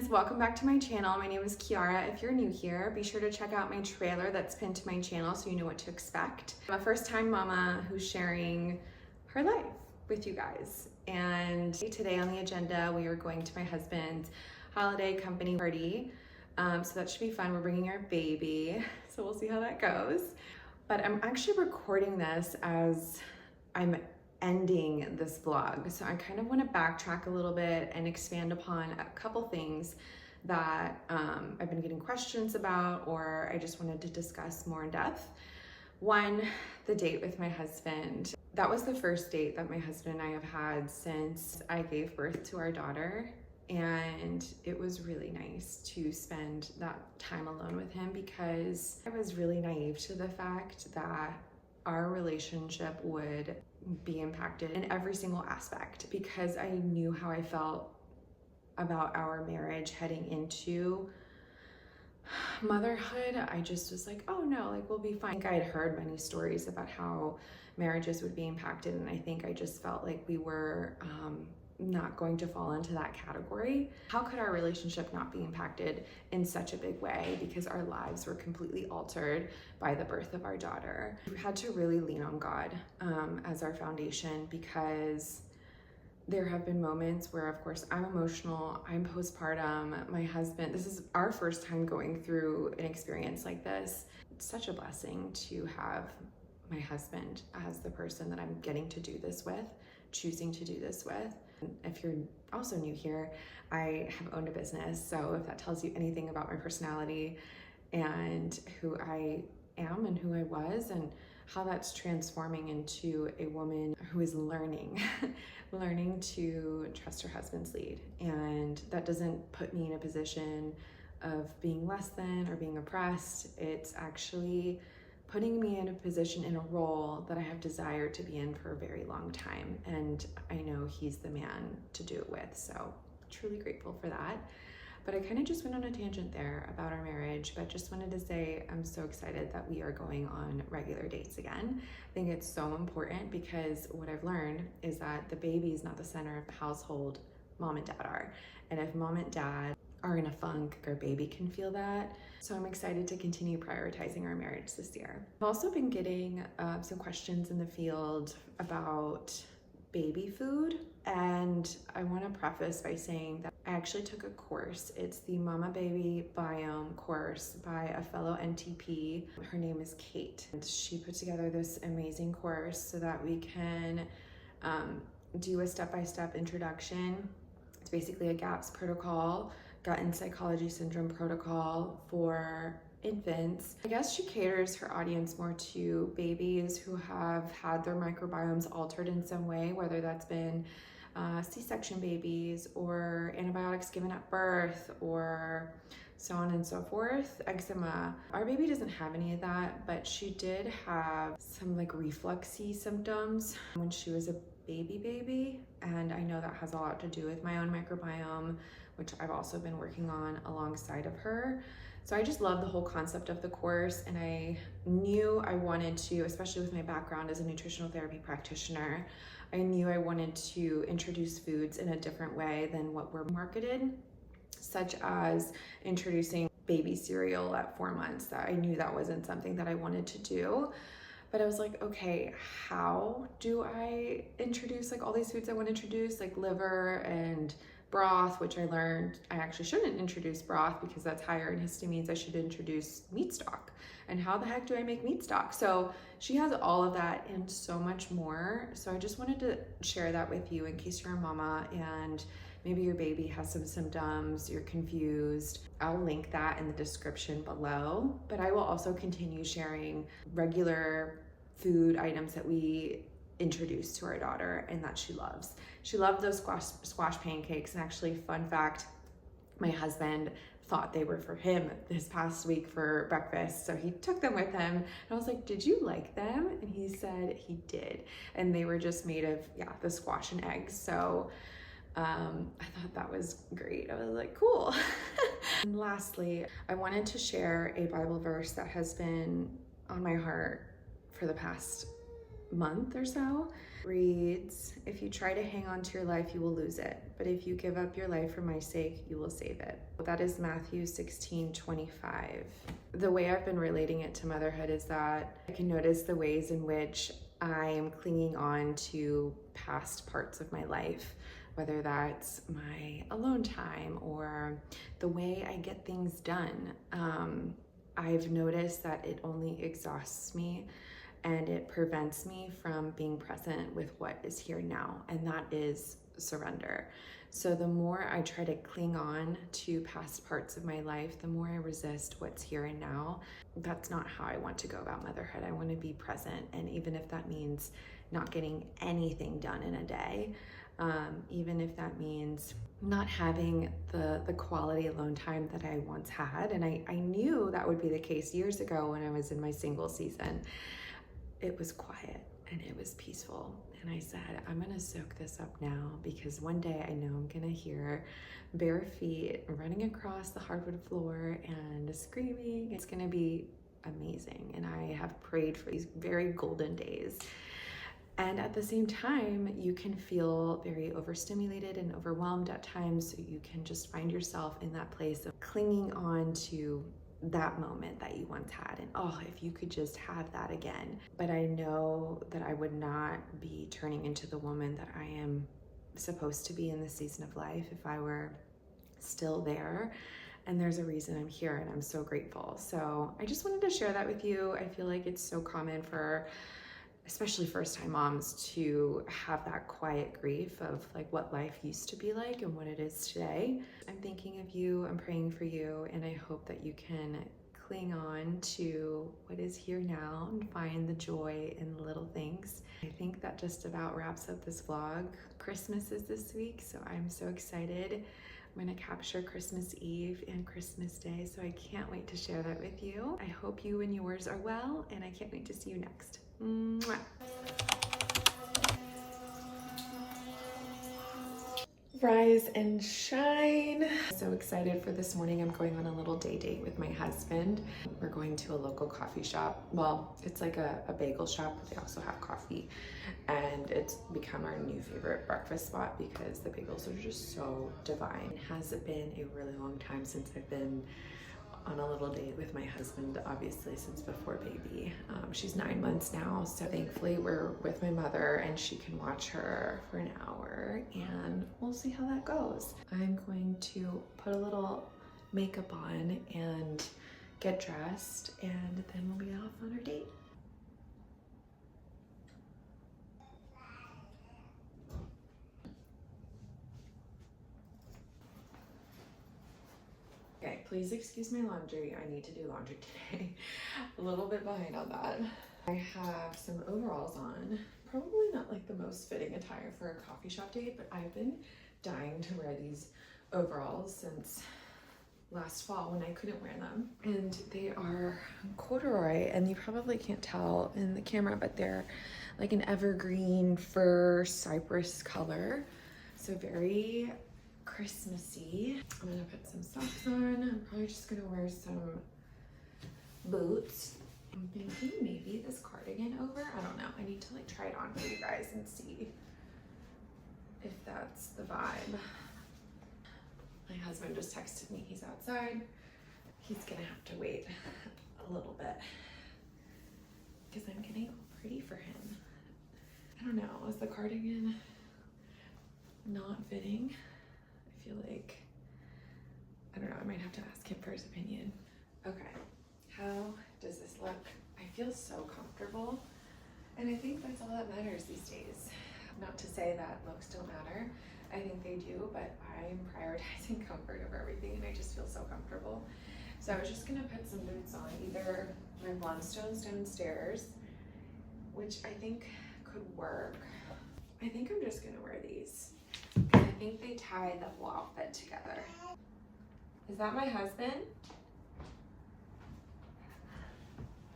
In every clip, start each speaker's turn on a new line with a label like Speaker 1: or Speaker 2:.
Speaker 1: friends, welcome back to my channel. My name is Kiara. If you're new here, be sure to check out my trailer that's pinned to my channel so you know what to expect. I'm a first-time mama who's sharing her life with you guys. And today on the agenda, we are going to my husband's holiday company party. So that should be fun. We're bringing our baby, so we'll see how that goes. But I'm actually recording this as I'm ending this vlog. So I kind of want to backtrack a little bit and expand upon a couple things that I've been getting questions about, or I just wanted to discuss more in depth. One, the date with my husband. That was the first date that my husband and I have had since I gave birth to our daughter. And it was really nice to spend that time alone with him because I was really naive to the fact that our relationship would be impacted in every single aspect, because I knew how I felt about our marriage heading into motherhood. I just was like, oh no, like we'll be fine. I think I had heard many stories about how marriages would be impacted, and I think I just felt like we were not going to fall into that category. How could our relationship not be impacted in such a big way? Because our lives were completely altered by the birth of our daughter. We had to really lean on God as our foundation, because there have been moments where, of course, I'm emotional, I'm postpartum, my husband, this is our first time going through an experience like this. It's such a blessing to have my husband as the person that I'm getting to do this with, choosing to do this with. If you're also new here, I have owned a business, so if that tells you anything about my personality and who I am and who I was and how that's transforming into a woman who is learning to trust her husband's lead. And that doesn't put me in a position of being less than or being oppressed. It's actually putting me in a position, in a role that I have desired to be in for a very long time. And I know he's the man to do it with. So truly grateful for that. But I kind of just went on a tangent there about our marriage, but just wanted to say I'm so excited that we are going on regular dates again. I think it's so important, because what I've learned is that the baby is not the center of the household, mom and dad are. And if mom and dad are in a funk, our baby can feel that. So I'm excited to continue prioritizing our marriage this year. I've also been getting some questions in the field about baby food, and I want to preface by saying that I actually took a course. It's the Mama Baby Biome course by a fellow NTP. Her name is Kate, and she put together this amazing course so that we can do a step-by-step introduction. It's basically a GAPS protocol, gut and psychology syndrome protocol for infants. I guess she caters her audience more to babies who have had their microbiomes altered in some way, whether that's been C-section babies or antibiotics given at birth or so on and so forth. Eczema. Our baby doesn't have any of that, but she did have some like refluxy symptoms when she was a baby, and I know that has a lot to do with my own microbiome, which I've also been working on alongside of her. So I just love the whole concept of the course, and I knew I wanted to, especially with my background as a nutritional therapy practitioner, I knew I wanted to introduce foods in a different way than what were marketed, such as introducing baby cereal at 4 months. That I knew that wasn't something that I wanted to do. But I was like, okay, how do I introduce like all these foods I want to introduce, like liver and broth, which I learned I actually shouldn't introduce broth because that's higher in histamines. I should introduce meat stock. And how the heck do I make meat stock? So she has all of that and so much more. So I just wanted to share that with you in case you're a mama and maybe your baby has some symptoms, you're confused. I'll link that in the description below, but I will also continue sharing regular food items that we introduced to our daughter and that she loves. She loved those squash pancakes, and actually, fun fact, my husband thought they were for him this past week for breakfast, so he took them with him, and I was like, did you like them? And he said he did, and they were just made of, yeah, the squash and eggs. So I thought that was great. I was like, cool. And lastly, I wanted to share a Bible verse that has been on my heart for the past month or so. Reads, if you try to hang on to your life, you will lose it. But if you give up your life for my sake, you will save it. That is Matthew 16:25. The way I've been relating it to motherhood is that I can notice the ways in which I am clinging on to past parts of my life, whether that's my alone time or the way I get things done. I've noticed that it only exhausts me and it prevents me from being present with what is here now, and that is surrender. So the more I try to cling on to past parts of my life, the more I resist what's here and now. That's not how I want to go about motherhood. I want to be present, and even if that means not getting anything done in a day, even if that means not having the quality alone time that I once had. And I knew that would be the case years ago when I was in my single season. It was quiet and it was peaceful. And I said, I'm gonna soak this up now, because one day I know I'm gonna hear bare feet running across the hardwood floor and screaming. It's gonna be amazing. And I have prayed for these very golden days. And at the same time, you can feel very overstimulated and overwhelmed at times. So you can just find yourself in that place of clinging on to that moment that you once had. And oh, if you could just have that again. But I know that I would not be turning into the woman that I am supposed to be in this season of life if I were still there. And there's a reason I'm here, and I'm so grateful. So I just wanted to share that with you. I feel like it's so common for especially first-time moms to have that quiet grief of like what life used to be like and what it is today. I'm thinking of you, I'm praying for you, and I hope that you can cling on to what is here now and find the joy in the little things. I think that just about wraps up this vlog. Christmas is this week, so I'm so excited. I'm gonna capture Christmas Eve and Christmas Day, so I can't wait to share that with you. I hope you and yours are well, and I can't wait to see you next. Mwah. Rise and shine. So excited for this morning. I'm going on a little day date with my husband. We're going to a local coffee shop. Well, it's like a bagel shop, but they also have coffee. And it's become our new favorite breakfast spot because the bagels are just so divine. It has been a really long time since I've been on a little date with my husband, obviously since before baby. She's 9 months now, so thankfully we're with my mother and she can watch her for an hour, and we'll see how that goes. I'm going to put a little makeup on and get dressed, and then we'll be off on our date. Okay, please excuse my laundry. I need to do laundry today. A little bit behind on that. I have some overalls on. Probably not like the most fitting attire for a coffee shop date, but I've been dying to wear these overalls since last fall when I couldn't wear them. And they are corduroy, and you probably can't tell in the camera, but they're like an evergreen fir cypress color. So very Christmassy. I'm gonna put some socks on. I'm probably just gonna wear some boots. I'm thinking maybe this cardigan over. I don't know. I need to like try it on for you guys and see if that's the vibe. My husband just texted me. He's outside. He's gonna have to wait a little bit because I'm getting all pretty for him. I don't know. Is the cardigan not fitting? I feel like, I don't know, I might have to ask him for his opinion. Okay, how does this look? I feel so comfortable, and I think that's all that matters these days. Not to say that looks don't matter, I think they do, but I'm prioritizing comfort over everything, and I just feel so comfortable. So I was just gonna put some boots on, either my Blundstones downstairs, which I think could work. I think I'm just gonna wear these. I think they tie the whole outfit together. Is that my husband?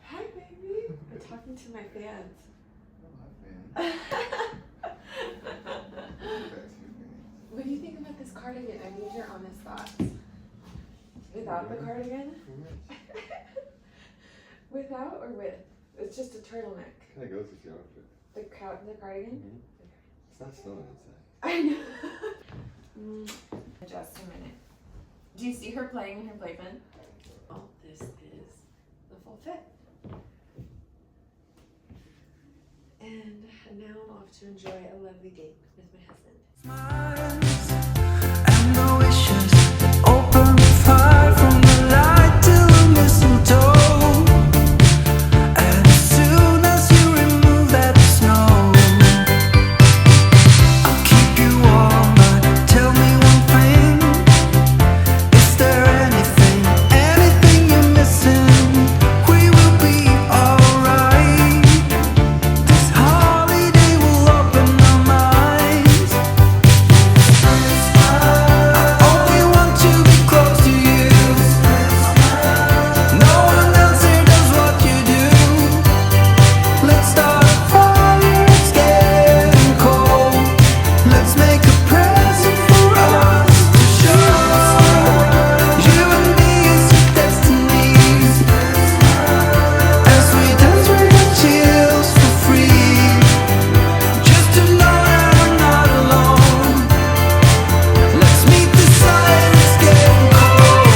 Speaker 1: Hi, baby. I'm talking to my fans. What do you think about this cardigan? I need your honest thoughts. Without the cardigan? Without or with? It's just a turtleneck.
Speaker 2: Kind of goes with your outfit.
Speaker 1: The cardigan?
Speaker 2: Mm-hmm. It's not snowing outside.
Speaker 1: I know. Just a minute. Do you see her playing in her playpen? Oh, this is the full fit. And now I'm off to enjoy a lovely date with my husband.
Speaker 3: And the wishes that open fire from the light to the mistletoe. And as soon as you remove that snow, I'll keep you warm, but tell me one thing. Is there anything you're missing? We will be alright. This holiday will open our minds. I only want to be close to you. No one else here does what you do. Let's start a fire, it's getting cold. Let's make a present for us to show. You and me is the destinies. As we dance we got chills for free. Just to know that we're not alone. Let's meet the sun, it's getting cold.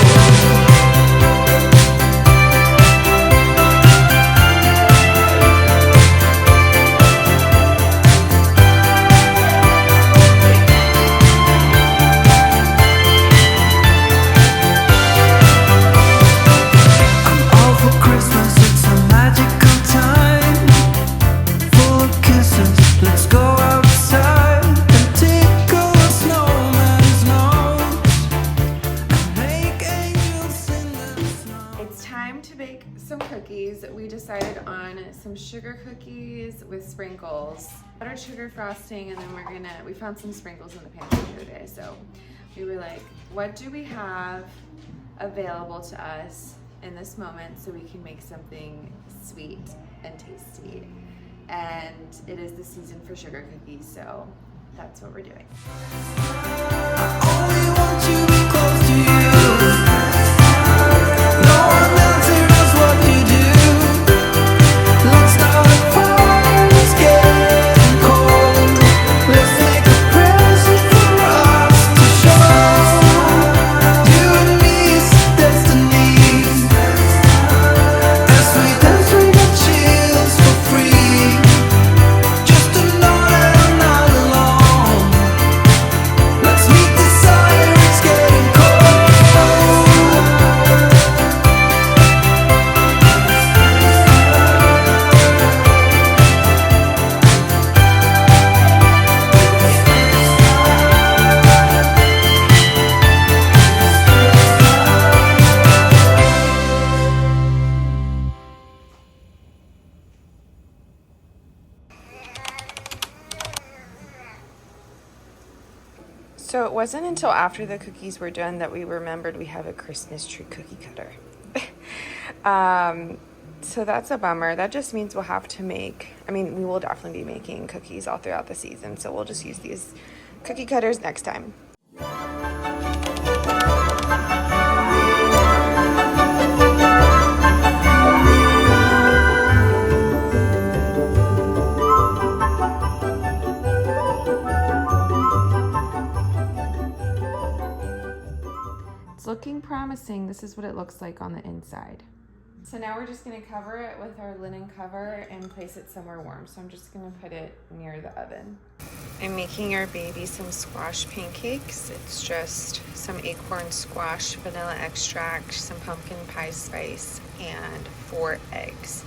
Speaker 3: I'm all for Christmas, it's a magical time. Full of kisses, let's go outside and tickle a snowman's nose and make angels in the snow.
Speaker 1: It's time to bake some cookies. We decided on some sugar cookies with sprinkles, buttered sugar frosting, and then we found some sprinkles in the pantry the other day. So we were like, what do we have available to us in this moment so we can make something sweet and tasty? And it is the season for sugar cookies, so that's what we're doing.
Speaker 3: Only want to be close to you. No one else here does what you do. Let's start a fire, it's getting cold. Let's make a present for us to show. You and me is destiny. As we dance we got chills for free. Just to know that I'm not alone. Let's meet the fire, it's getting cold.
Speaker 1: So it wasn't until after the cookies were done that we remembered we have a Christmas tree cookie cutter. So that's a bummer. That just means we'll have to we will definitely be making cookies all throughout the season. So we'll just use these cookie cutters next time. It's looking promising. This is what it looks like on the inside. So now we're just gonna cover it with our linen cover and place it somewhere warm. So I'm just gonna put it near the oven. I'm making our baby some squash pancakes. It's just some acorn squash, vanilla extract, some pumpkin pie spice, and 4 eggs.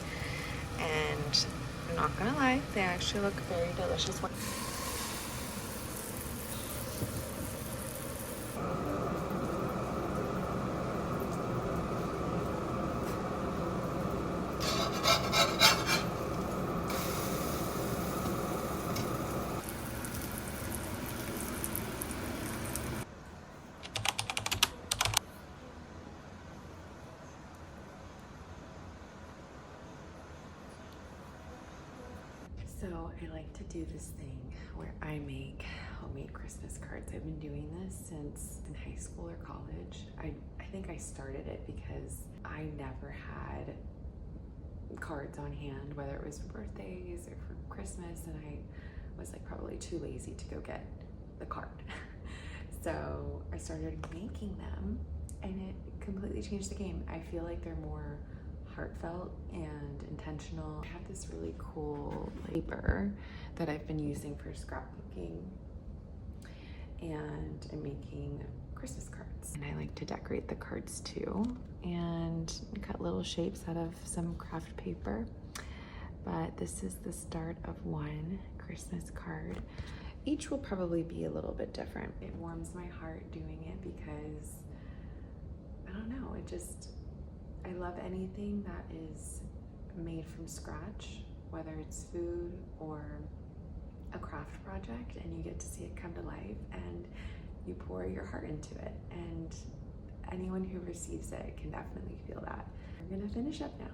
Speaker 1: And I'm not gonna lie, they actually look very delicious. So I like to do this thing where I make homemade Christmas cards. I've been doing this since in high school or college. I think I started it because I never had cards on hand, whether it was for birthdays or for Christmas, and I was like probably too lazy to go get the card. So I started making them, and it completely changed the game. I feel like they're more heartfelt and intentional. I have this really cool paper that I've been using for scrapbooking, and I'm making Christmas cards. And I like to decorate the cards too, and cut little shapes out of some craft paper. But this is the start of one Christmas card. Each will probably be a little bit different. It warms my heart doing it because, I don't know, I love anything that is made from scratch, whether it's food or a craft project, and you get to see it come to life and you pour your heart into it, and anyone who receives it can definitely feel that. We're gonna finish up now.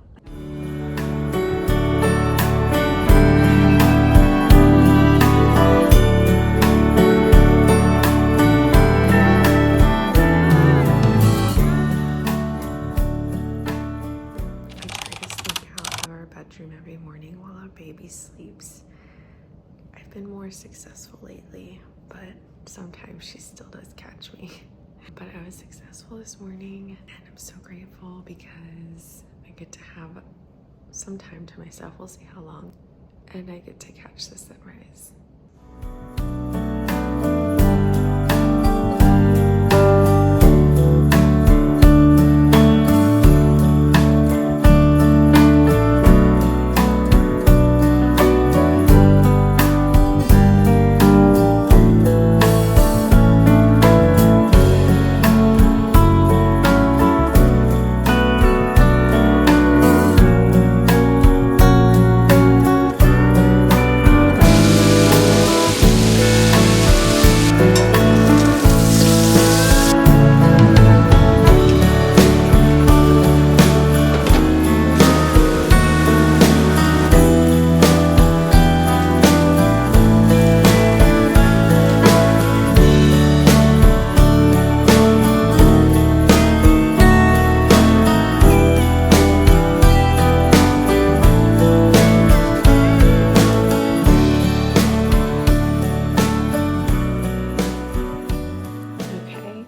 Speaker 1: Every morning while our baby sleeps. I've been more successful lately, but sometimes she still does catch me. But I was successful this morning, and I'm so grateful because I get to have some time to myself. We'll see how long, and I get to catch the sunrise.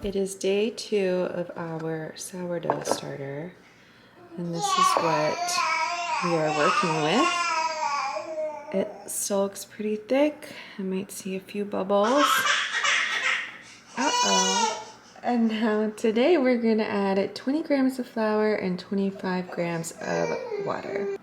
Speaker 1: It is day 2 of our sourdough starter, and this is what we are working with. It still looks pretty thick. I might see a few bubbles. Uh-oh. And now today we're gonna add 20 grams of flour and 25 grams of water.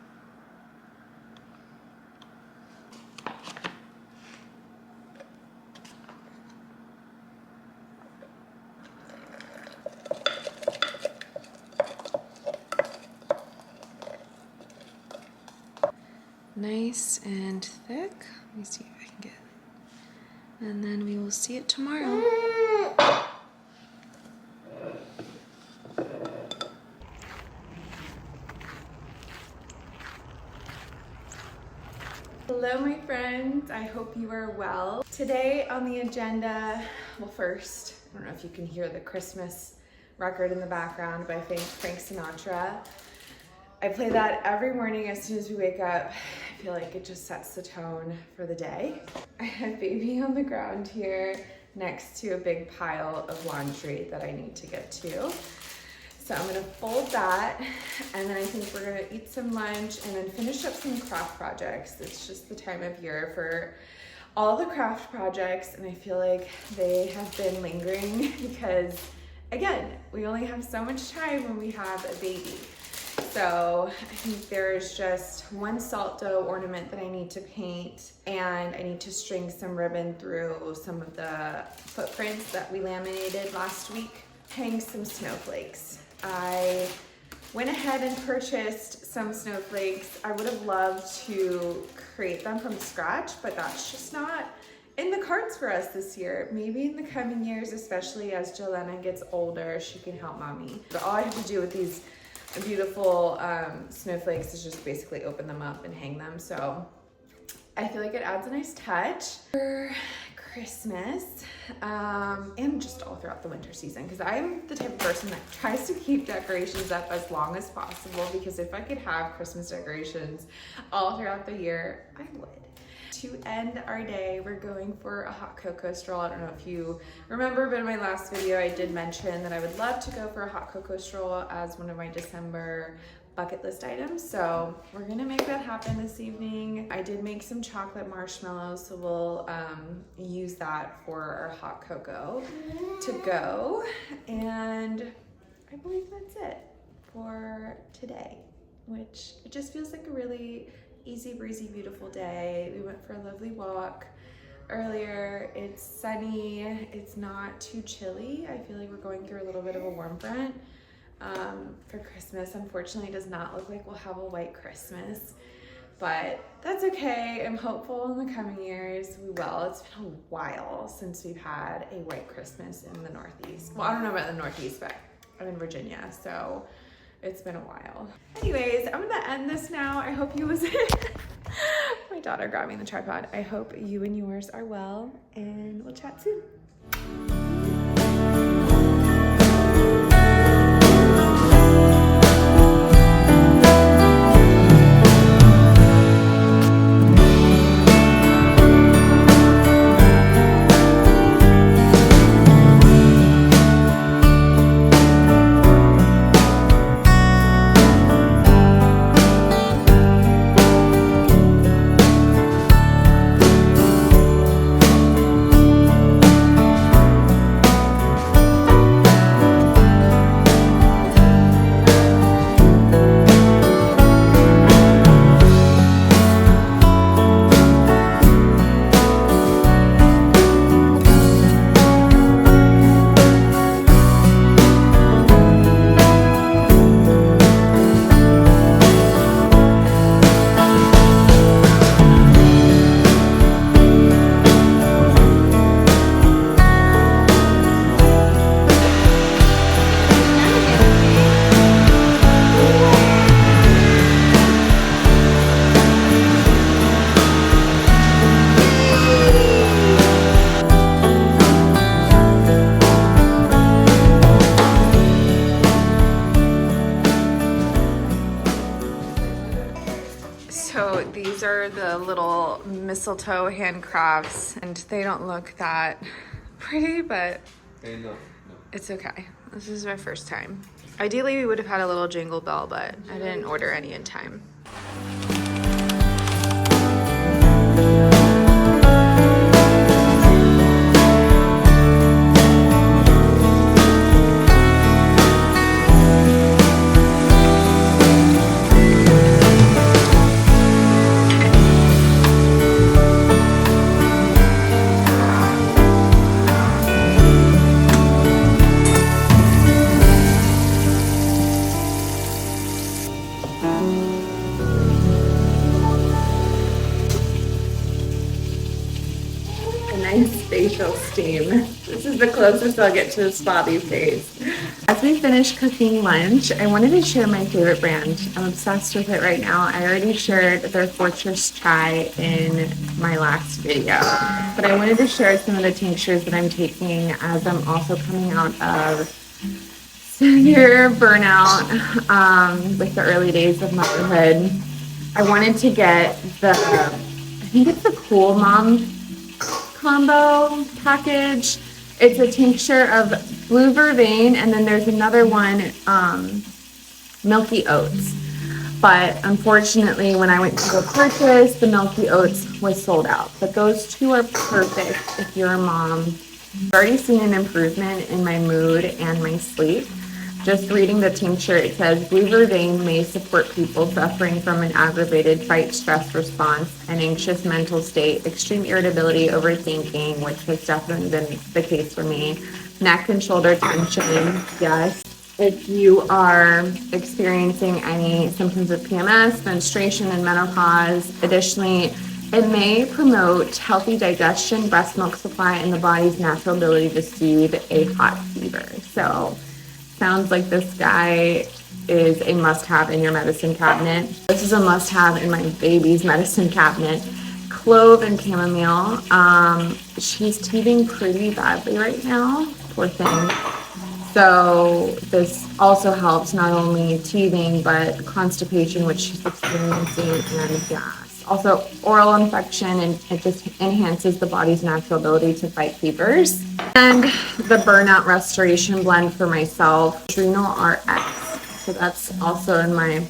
Speaker 1: Nice and thick. Let me see if I can get it. And then we will see it tomorrow. Hello my friends, I hope you are well. Today on the agenda, well first, I don't know if you can hear the Christmas record in the background by Frank Sinatra. I play that every morning as soon as we wake up. I feel like it just sets the tone for the day. I have baby on the ground here next to a big pile of laundry that I need to get to. So I'm gonna fold that, and then I think we're gonna eat some lunch and then finish up some craft projects. It's just the time of year for all the craft projects, and I feel like they have been lingering because, again, we only have so much time when we have a baby. So I think there's just one salt dough ornament that I need to paint, and I need to string some ribbon through some of the footprints that we laminated last week. Hang some snowflakes. I went ahead and purchased some snowflakes. I would have loved to create them from scratch, but that's just not in the cards for us this year. Maybe in the coming years, especially as Jelena gets older, she can help mommy. But all I have to do with these beautiful snowflakes is just basically open them up and hang them. So I feel like it adds a nice touch. For Christmas and just all throughout the winter season, because I'm the type of person that tries to keep decorations up as long as possible, because if I could have Christmas decorations all throughout the year, I would. To end our day, we're going for a hot cocoa stroll. I don't know if you remember, but in my last video I did mention that I would love to go for a hot cocoa stroll as one of my December bucket list items. So we're gonna make that happen this evening. I did make some chocolate marshmallows, so we'll use that for our hot cocoa to go. And I believe that's it for today, which it just feels like a really easy breezy, beautiful day. We went for a lovely walk earlier. It's sunny, it's not too chilly. I feel like we're going through a little bit of a warm front for Christmas. Unfortunately, it does not look like we'll have a white Christmas, but that's okay. I'm hopeful in the coming years we will. It's been a while since we've had a white Christmas in the Northeast. Well, I don't know about the Northeast, but I'm in Virginia, so it's been a while. Anyways, I'm gonna end this now. I hope you was my daughter grabbing the tripod. I hope you and yours are well, and we'll chat soon. So these are the little mistletoe handcrafts, and they don't look that pretty, but it's okay. This is my first time. Ideally, we would have had a little jingle bell, but I didn't order any in time. Nice facial steam. This is the closest I'll get to a spa these days. As we finish cooking lunch, I wanted to share my favorite brand. I'm obsessed with it right now. I already shared their Fortress Chai in my last video, but I wanted to share some of the tinctures that I'm taking as I'm also coming out of severe burnout with the early days of motherhood. I wanted to get the, I think it's the Cool Mom combo package. It's a tincture of blue vervain, and then there's another one, milky oats. But unfortunately, when I went to go purchase, the milky oats was sold out. But those two are perfect if you're a mom. I've already seen an improvement in my mood and my sleep. Just reading the tincture, it says blue vervain may support people suffering from an aggravated fight stress response, an anxious mental state, extreme irritability, overthinking, which has definitely been the case for me, neck and shoulder tension, yes. If you are experiencing any symptoms of PMS, menstruation, and menopause, additionally, it may promote healthy digestion, breast milk supply, and the body's natural ability to soothe a hot fever. So, sounds like this guy is a must-have in your medicine cabinet. This is a must-have in my baby's medicine cabinet. clove and chamomile. She's teething pretty badly right now, poor thing. So this also helps not only teething, but constipation, which she's experiencing, and gas. Also oral infection, and it just enhances the body's natural ability to fight fevers. And the burnout restoration blend for myself, Adrenal RX. So that's also in my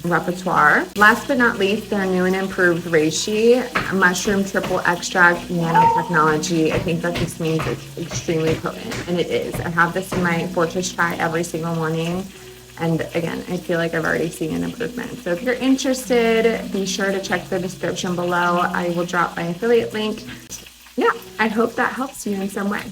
Speaker 1: repertoire. Last but not least, their new and improved reishi, mushroom triple extract nanotechnology. I think that just means it's extremely potent, and it is. I have this in my Fortress Try every single morning, and again, I feel like I've already seen an improvement. So if you're interested, be sure to check the description below. I will drop my affiliate link. Yeah, I hope that helps you in some way.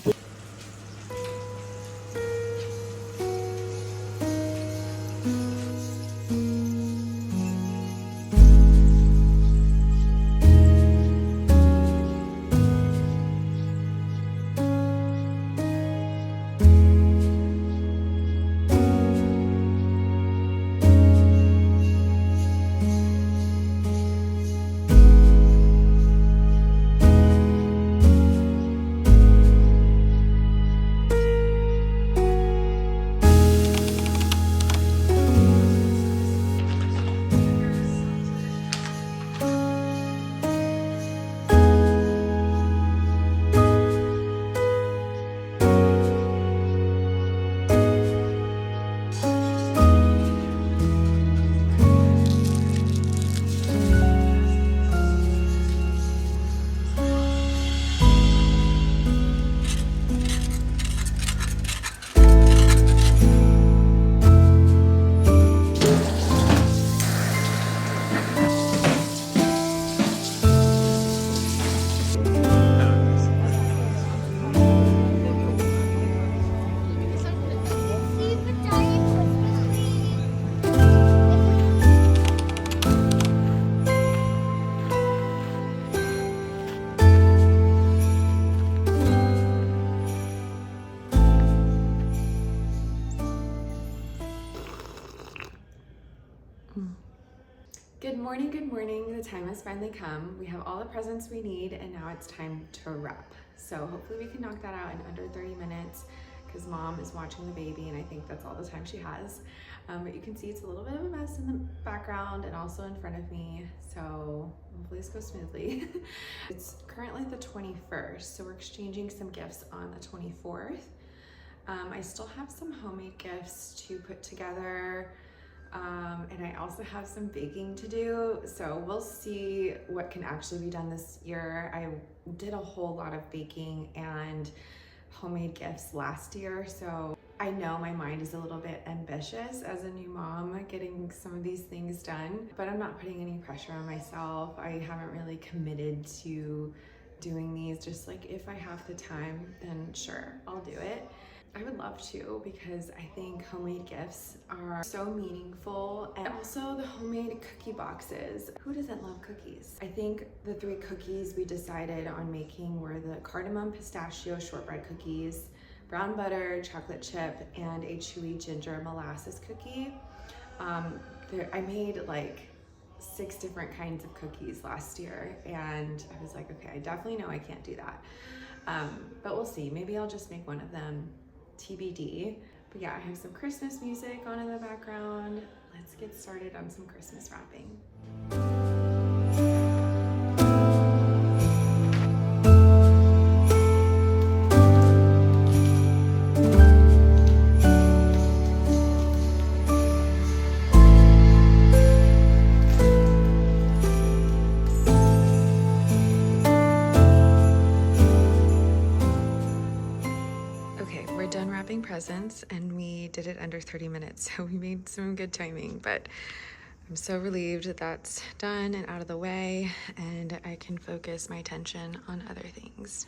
Speaker 1: Good morning, good morning. The time has finally come. We have all the presents we need, and now it's time to wrap. So hopefully we can knock that out in under 30 minutes because mom is watching the baby, and I think that's all the time she has. But you can see it's a little bit of a mess in the background and also in front of me. So hopefully this goes smoothly. It's currently the 21st, so we're exchanging some gifts on the 24th. I still have some homemade gifts to put together. And I also have some baking to do, so we'll see what can actually be done this year. I did a whole lot of baking and homemade gifts last year, so I know my mind is a little bit ambitious as a new mom getting some of these things done, but I'm not putting any pressure on myself. I haven't really committed to doing these. Just like if I have the time, then sure, I'll do it. I would love to, because I think homemade gifts are so meaningful, and also the homemade cookie boxes. Who doesn't love cookies? I think the 3 cookies we decided on making were the cardamom pistachio shortbread cookies, brown butter chocolate chip, and a chewy ginger molasses cookie. I made like 6 different kinds of cookies last year, and I was like, okay, I definitely know I can't do that. But we'll see. Maybe I'll just make one of them. TBD. But yeah, I have some Christmas music on in the background. Let's get started on some Christmas wrapping. Presents, and we did it under 30 minutes, so we made some good timing, but I'm so relieved that that's done and out of the way, and I can focus my attention on other things.